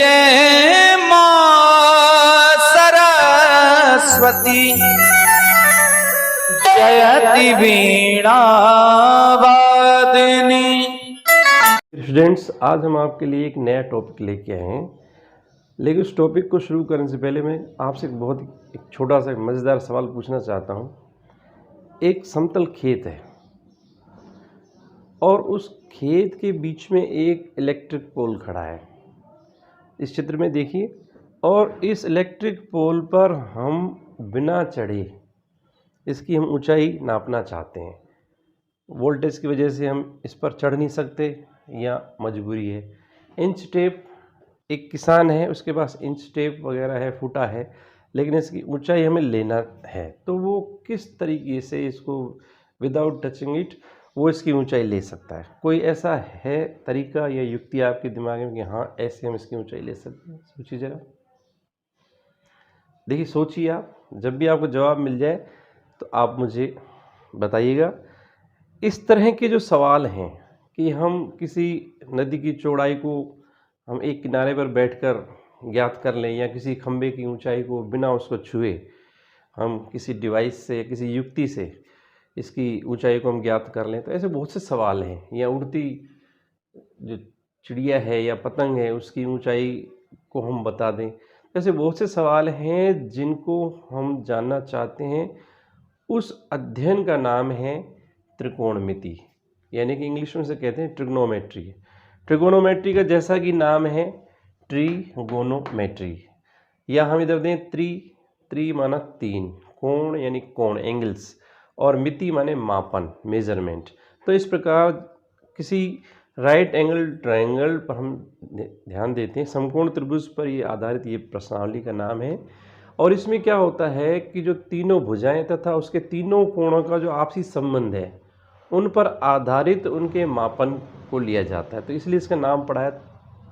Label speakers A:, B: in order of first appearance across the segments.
A: जय मां सरस्वती जयति वीणा वादिनी।
B: स्टूडेंट्स, आज हम आपके लिए एक नया टॉपिक लेके आए हैं, लेकिन उस टॉपिक को शुरू करने से पहले मैं आपसे एक छोटा सा मज़ेदार सवाल पूछना चाहता हूँ। एक समतल खेत है और उस खेत के बीच में एक इलेक्ट्रिक पोल खड़ा है। इस चित्र में देखिए, और इस इलेक्ट्रिक पोल पर हम बिना चढ़े इसकी हम ऊंचाई नापना चाहते हैं। वोल्टेज की वजह से हम इस पर चढ़ नहीं सकते या मजबूरी है। इंच टेप, एक किसान है, उसके पास इंच टेप वगैरह है, फुटा है, लेकिन इसकी ऊंचाई हमें लेना है, तो वो किस तरीके से इसको विदाउट टचिंग इट वो इसकी ऊंचाई ले सकता है? कोई ऐसा है तरीका या युक्ति आपके दिमाग में कि हाँ ऐसे हम इसकी ऊंचाई ले सकते हैं? सोचिए जरा, देखिए, सोचिए। आप जब भी आपको जवाब मिल जाए तो आप मुझे बताइएगा। इस तरह के जो सवाल हैं कि हम किसी नदी की चौड़ाई को हम एक किनारे पर बैठकर ज्ञात कर लें, या किसी खंबे की ऊंचाई को बिना उसको छुए हम किसी डिवाइस से, किसी युक्ति से इसकी ऊंचाई को हम ज्ञात कर लें, तो ऐसे बहुत से सवाल हैं। या उड़ती जो चिड़िया है या पतंग है उसकी ऊंचाई को हम बता दें। ऐसे बहुत से सवाल हैं जिनको हम जानना चाहते हैं। उस अध्ययन का नाम है त्रिकोणमिति, यानी कि इंग्लिश में से कहते हैं ट्रिग्नोमेट्री। ट्रिगोनोमेट्री का जैसा कि नाम है ट्रिगोनोमेट्री, या हम इधर दें त्रि माना तीन, कोण यानी कोण, एंगल्स, और मिति माने मापन, मेजरमेंट। तो इस प्रकार किसी राइट एंगल ट्रायंगल पर हम ध्यान देते हैं, समकोण त्रिभुज पर ये आधारित ये प्रश्नावली का नाम है। और इसमें क्या होता है कि जो तीनों भुजाएं तथा उसके तीनों कोणों का जो आपसी संबंध है उन पर आधारित उनके मापन को लिया जाता है, तो इसलिए इसका नाम पड़ा है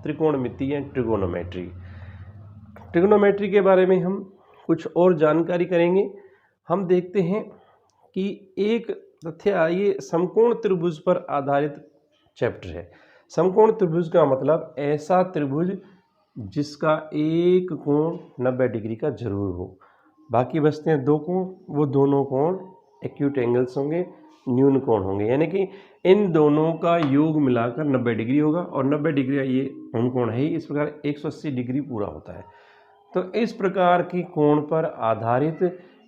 B: त्रिकोणमिति या ट्रिगोनोमेट्री। ट्रिगोनोमेट्री के बारे में हम कुछ और जानकारी करेंगे। हम देखते हैं कि एक तथ्य, ये समकोण त्रिभुज पर आधारित चैप्टर है। समकोण त्रिभुज का मतलब ऐसा त्रिभुज जिसका एक कोण 90 डिग्री का जरूर हो, बाकी बचते हैं दो कोण, वो दोनों कोण एक्यूट एंगल्स होंगे, न्यून कोण होंगे, यानी कि इन दोनों का योग मिलाकर 90 डिग्री होगा, और 90 डिग्री का ये कोण है ही। इस प्रकार 180 डिग्री पूरा होता है। तो इस प्रकार की कोण पर आधारित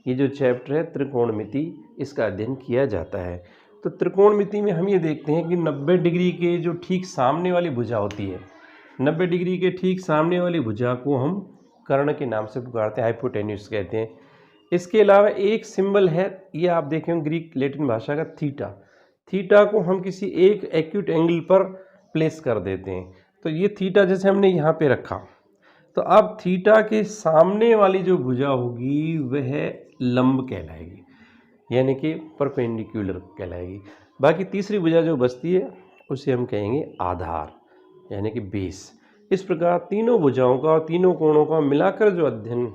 B: ये जो चैप्टर है त्रिकोणमिति, इसका अध्ययन किया जाता है। तो त्रिकोणमिति में हम ये देखते हैं कि 90 डिग्री के जो ठीक सामने वाली भुजा होती है, 90 डिग्री के ठीक सामने वाली भुजा को हम कर्ण के नाम से पुकारते हैं, हाइपोटेन्यूस कहते हैं। इसके अलावा एक सिंबल है, ये आप देखें ग्रीक लैटिन भाषा का थीटा। थीटा को हम किसी एक एक्यूट एंगल पर प्लेस कर देते हैं। तो ये थीटा जैसे हमने यहाँ पे रखा, तो अब थीटा के सामने वाली जो भुजा होगी वह लंब कहलाएगी, यानी कि परपेंडिकुलर कहलाएगी। बाकी तीसरी भुजा जो बचती है उसे हम कहेंगे आधार, यानी कि बेस। इस प्रकार तीनों भुजाओं का और तीनों कोणों का मिलाकर जो अध्ययन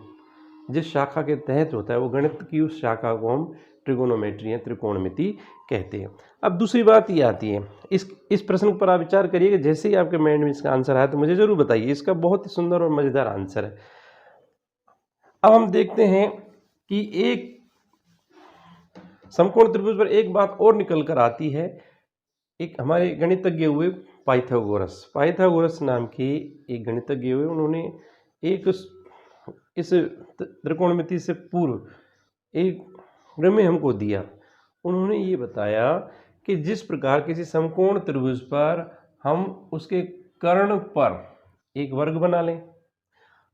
B: जिस शाखा के तहत होता है, वो गणित की उस शाखा को हम ट्रिगोनोमेट्री या त्रिकोणमिति कहते हैं। अब दूसरी बात ये आती है, इस प्रश्न पर आप विचार करिए कि जैसे ही आपके माइंड में इसका आंसर आया तो मुझे ज़रूर बताइए। इसका बहुत ही सुंदर और मज़ेदार आंसर है। अब हम देखते हैं कि एक समकोण त्रिभुज पर एक बात और निकल कर आती है। एक हमारे गणितज्ञ हुए पाइथागोरस नाम के एक गणितज्ञ हुए, उन्होंने एक इस त्रिकोणमिति से पूर्व एक प्रमेय हमको दिया। उन्होंने ये बताया कि जिस प्रकार किसी समकोण त्रिभुज पर हम उसके कर्ण पर एक वर्ग बना लें,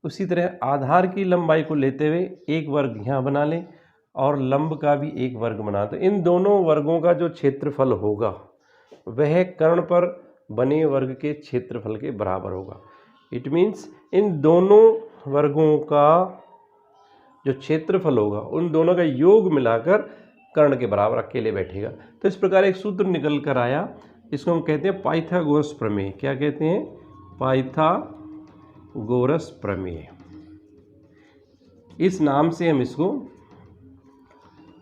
B: उसी तरह आधार की लंबाई को लेते हुए एक वर्ग यहाँ बना लें और लंब का भी एक वर्ग बना, तो इन दोनों वर्गों का जो क्षेत्रफल होगा वह कर्ण पर बने वर्ग के क्षेत्रफल के बराबर होगा। इट मीन्स इन दोनों वर्गों का जो क्षेत्रफल होगा उन दोनों का योग मिलाकर कर्ण के बराबर अकेले बैठेगा। तो इस प्रकार एक सूत्र निकल कर आया, इसको हम कहते हैं पाइथागोरस प्रमेय। क्या कहते हैं? पाइथागोरस प्रमेय। इस नाम से हम इसको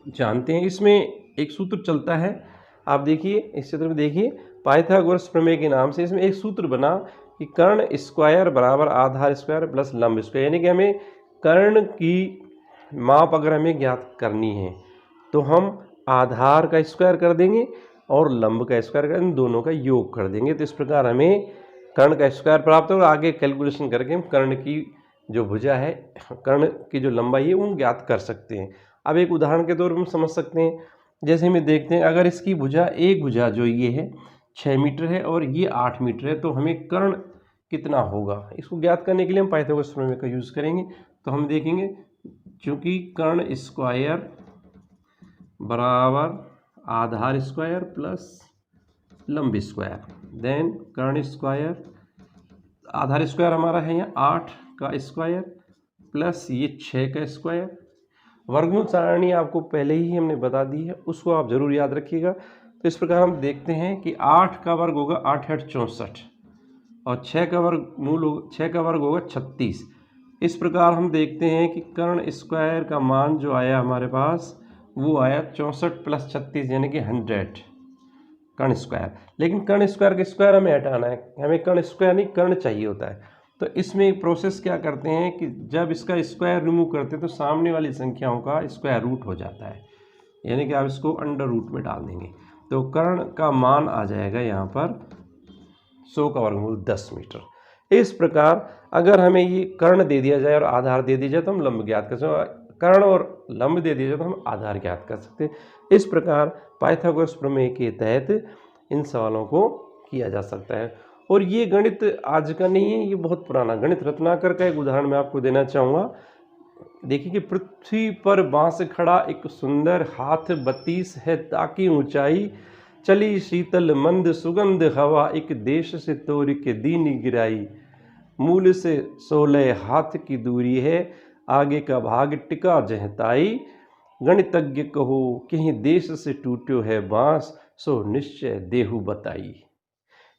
B: जानते हैं। इसमें एक सूत्र चलता है, आप देखिए इस चित्र में देखिए, पाइथागोरस प्रमेय के नाम से इसमें एक सूत्र बना कि कर्ण स्क्वायर बराबर आधार स्क्वायर प्लस लंब स्क्वायर, यानी कि हमें कर्ण की माप अगर हमें ज्ञात करनी है तो हम आधार का स्क्वायर कर देंगे और लंब का स्क्वायर कर, इन दोनों का योग कर देंगे। तो इस प्रकार हमें कर्ण का स्क्वायर प्राप्त होगा। आगे कैलकुलेशन करके हम कर्ण की जो भुजा है, कर्ण की जो लंबाई है, वो हम ज्ञात कर सकते हैं। अब एक उदाहरण के तौर पर हम समझ सकते हैं, जैसे हमें देखते हैं अगर इसकी भुजा, एक भुजा जो ये है 6 मीटर है और ये 8 मीटर है, तो हमें कर्ण कितना होगा, इसको ज्ञात करने के लिए हम पाइथागोरस प्रमेय का यूज़ करेंगे। तो हम देखेंगे चूँकि कर्ण स्क्वायर बराबर आधार स्क्वायर प्लस लंब स्क्वायर, देन कर्ण स्क्वायर, आधार स्क्वायर हमारा है यहाँ 8 का स्क्वायर प्लस ये 6 का स्क्वायर। वर्गमूल सारणी आपको पहले ही हमने बता दी है, उसको आप जरूर याद रखिएगा। तो इस प्रकार हम देखते हैं कि 8 का वर्ग होगा 8 8 64 और 6 का वर्ग होगा 36। इस प्रकार हम देखते हैं कि कर्ण स्क्वायर का मान जो आया हमारे पास वो आया 64 प्लस 36 यानी कि 100 कर्ण स्क्वायर। लेकिन कर्ण स्क्वायर के स्क्वायर हमें हटाना है, हमें कर्ण स्क्वायर नहीं कर्ण चाहिए होता है। तो इसमें एक प्रोसेस क्या करते हैं कि जब इसका स्क्वायर रिमूव करते हैं तो सामने वाली संख्याओं का स्क्वायर रूट हो जाता है, यानी कि आप इसको अंडर रूट में डाल देंगे। तो कर्ण का मान आ जाएगा यहाँ पर 100 का वर्गमूल 10 मीटर। इस प्रकार अगर हमें ये कर्ण दे दिया जाए और आधार दे दिया जाए तो हम लंब ज्ञात कर सकते, कर्ण और लंब दे दिया जाए तो हम आधार ज्ञात कर सकते हैं। इस प्रकार पाइथागोरस प्रमेय के तहत इन सवालों को किया जा सकता है। और ये गणित आज का नहीं है, ये बहुत पुराना गणित। रत्नाकर का एक उदाहरण मैं आपको देना चाहूँगा। देखिए कि पृथ्वी पर बांस खड़ा एक सुंदर, हाथ 32 है ताकि ऊंचाई, चली शीतल मंद सुगंध हवा, एक देश से तोड़ के दीनी गिराई, मूल से 16 हाथ की दूरी है, आगे का भाग टिका जहताई, गणितज्ञ कहो कहीं देश से टूट्यो है बांस, सो निश्चय देहु बताई।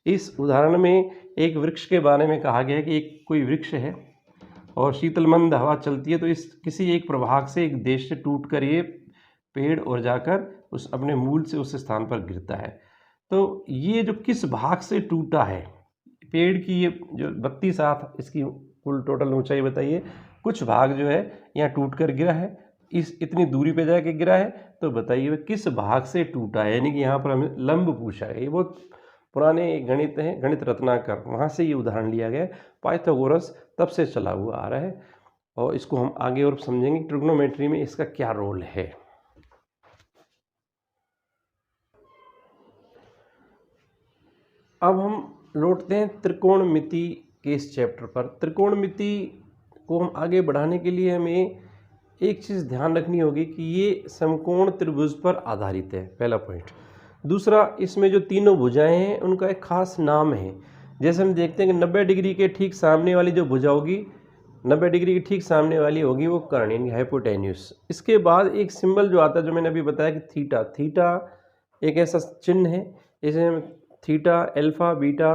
B: इस उदाहरण में एक वृक्ष के बारे में कहा गया है कि एक कोई वृक्ष है और शीतलमंद हवा चलती है, तो इस किसी एक प्रभाग से एक देश से टूट कर ये पेड़ और जाकर उस अपने मूल से उस स्थान पर गिरता है। तो ये जो किस भाग से टूटा है पेड़ की, ये जो 32 हाथ इसकी कुल टोटल ऊंचाई बताइए, कुछ भाग जो है यहाँ टूट कर गिरा है, इस इतनी दूरी पे जाके गिरा है, तो बताइए किस भाग से टूटा है। यानी कि यहाँ पर हमें लंब पूछा है। ये बहुत पुराने गणित हैं, गणित रत्नाकर, वहाँ से ये उदाहरण लिया गया है। पाइथागोरस तब से चला हुआ आ रहा है और इसको हम आगे और समझेंगे ट्रिग्नोमेट्री में इसका क्या रोल है। अब हम लौटते हैं त्रिकोणमिति के इस चैप्टर पर। त्रिकोणमिति को हम आगे बढ़ाने के लिए हमें एक चीज़ ध्यान रखनी होगी कि ये समकोण त्रिभुज पर आधारित है, पहला पॉइंट। दूसरा, इसमें जो तीनों भुजाएं हैं उनका एक खास नाम है। जैसे हम देखते हैं कि 90 डिग्री के ठीक सामने वाली जो भुजा होगी, 90 डिग्री के ठीक सामने वाली होगी वो कर्ण यानी हाइपोटेन्यूस। इसके बाद एक सिंबल जो आता है जो मैंने अभी बताया कि थीटा, थीटा एक ऐसा चिन्ह है, जैसे हम theta, alpha, beta,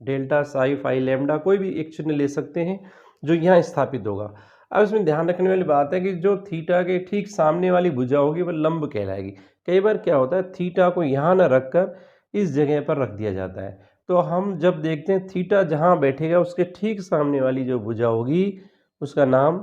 B: delta, psi, phi, lambda, कोई भी एक चिन्ह ले सकते हैं जो यहाँ स्थापित होगा। अब इसमें ध्यान रखने वाली बात है कि जो थीटा के ठीक सामने वाली भुजा होगी वह लंब कहलाएगी। कई बार क्या होता है, थीटा को यहाँ न रखकर इस जगह पर रख दिया जाता है, तो हम जब देखते हैं थीटा जहाँ बैठेगा उसके ठीक सामने वाली जो भुजा होगी उसका नाम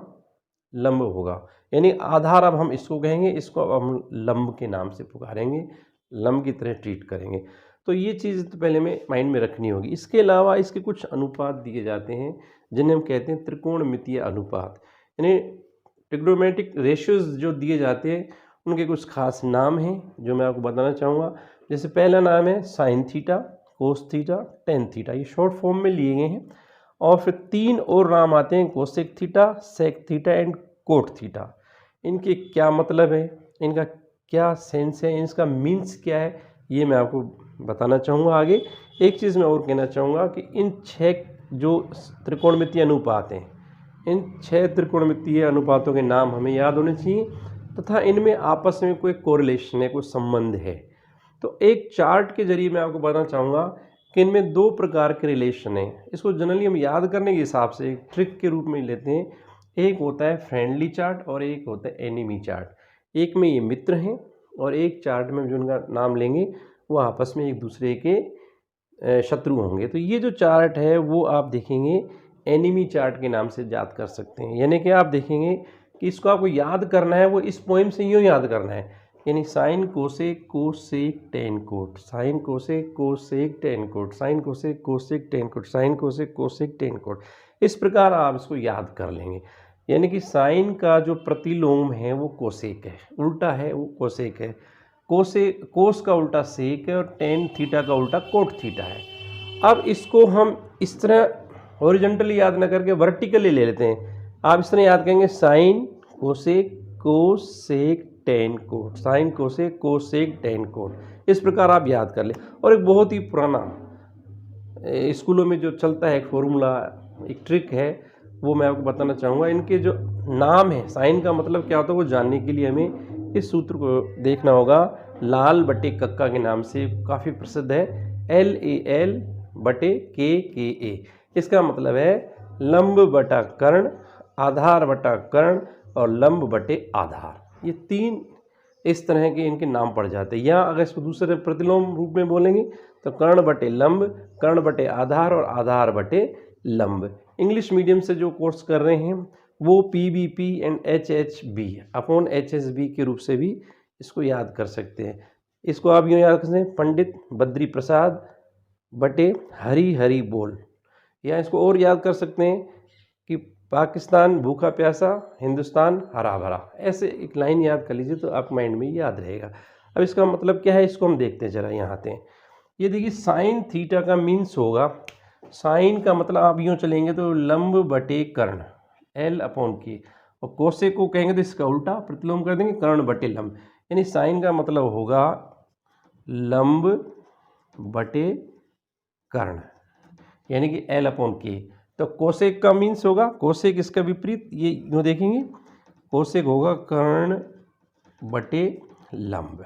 B: लंब होगा। यानी आधार अब हम इसको कहेंगे, इसको अब हम लंब के नाम से पुकारेंगे, लंब की तरह ट्रीट करेंगे। तो ये चीज़ तो पहले में माइंड में रखनी होगी। इसके अलावा इसके कुछ अनुपात दिए जाते हैं जिन्हें हम कहते हैं त्रिकोणमितीय अनुपात, यानी ट्रिग्नोमेट्रिक रेशियोज जो दिए जाते हैं उनके कुछ खास नाम हैं जो मैं आपको बताना चाहूँगा। जैसे पहला नाम है sine theta, cos theta, tan theta, ये शॉर्ट फॉर्म में लिए गए हैं। और फिर 3 और नाम आते हैं, cosec theta, sec theta and cot theta. इनके क्या मतलब है, इनका क्या सेंस है, इसका मीन्स क्या है, ये मैं आपको बताना चाहूँगा आगे। एक चीज़ मैं और कहना चाहूँगा कि इन 6 जो त्रिकोणमितीय अनुपात हैं, इन 6 त्रिकोणमितीय अनुपातों के नाम हमें याद होने चाहिए तथा इनमें आपस में कोई कोरिलेशन है, कोई संबंध है। तो एक चार्ट के जरिए मैं आपको बताना चाहूँगा कि इनमें 2 प्रकार के रिलेशन हैं। इसको जनरली हम याद करने के हिसाब से एक ट्रिक के रूप में लेते हैं। एक होता है फ्रेंडली चार्ट और एक होता है एनिमी चार्ट। एक में ये मित्र हैं और एक चार्ट में जो उनका नाम लेंगे वो आपस में एक दूसरे के शत्रु होंगे। तो ये जो चार्ट है वो आप देखेंगे एनिमी चार्ट के नाम से याद कर सकते हैं। यानी कि आप देखेंगे कि इसको आपको याद करना है, वो इस पोएम से यूँ याद करना है, यानी sine cosec cosec tan cot, sine cosec cosec tan cot, sine cosec cosec tan cot, sine cosec cosec tan cot. इस प्रकार आप इसको याद कर लेंगे। यानी कि साइन का जो प्रतिलोम है वो कोसेक है, उल्टा है वो कोसेक है, कोस का उल्टा सेक है और टेन थीटा का उल्टा कोट थीटा है। अब इसको हम इस तरह हॉरिजॉन्टली याद ना करके वर्टिकली ले लेते हैं। आप इस तरह याद करेंगे sine cosec cosec tan cot, sine cosec cosec tan cot. इस प्रकार आप याद कर लें। और एक बहुत ही पुराना स्कूलों में जो चलता है एक फॉर्मूला, एक ट्रिक है, वो मैं आपको बताना चाहूँगा। इनके जो नाम है, साइन का मतलब क्या होता है वो जानने के लिए हमें इस सूत्र को देखना होगा। लाल बटे कक्का के नाम से काफ़ी प्रसिद्ध है, LAL बटे KKA। इसका मतलब है लंब बटा कर्ण, आधार बटा कर्ण और लंब बटे आधार। ये तीन इस तरह के इनके नाम पड़ जाते हैं। या अगर इसको दूसरे प्रतिलोम रूप में बोलेंगे तो कर्ण बटे लंब, कर्ण बटे आधार और आधार बटे लंब। इंग्लिश मीडियम से जो कोर्स कर रहे हैं वो PBP and HHB upon HSB के रूप से भी इसको याद कर सकते हैं। इसको आप यूँ याद कर सकते हैं, पंडित बद्री प्रसाद बटे हरी हरी बोल। या इसको और याद कर सकते हैं कि पाकिस्तान भूखा प्यासा, हिंदुस्तान हरा भरा। ऐसे एक लाइन याद कर लीजिए तो आप माइंड में याद रहेगा। अब इसका मतलब क्या है, इसको हम देखते हैं जरा। यहाँ आते हैं, ये देखिए साइन थीटा का मीन्स होगा, साइन का मतलब आप यूँ चलेंगे तो लंब बटे कर्ण L अपॉन K, और कोसे को कहेंगे तो इसका उल्टा प्रतिलोम कर देंगे कर्ण बटे लंब। यानी साइन का मतलब होगा लंब बटे कर्ण, यानी कि L अपॉन K। तो कोसेक का मीन्स होगा, कोसेक इसका विपरीत, ये यूँ देखेंगे कोसेक होगा कर्ण बटे लंब।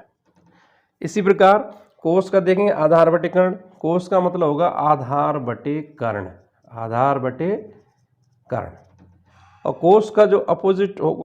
B: इसी प्रकार कोस का देखेंगे आधार बटे कर्ण, कोस का मतलब होगा आधार बटे कर्ण, आधार बटे कर्ण। और कोस का जो अपोजिट होगा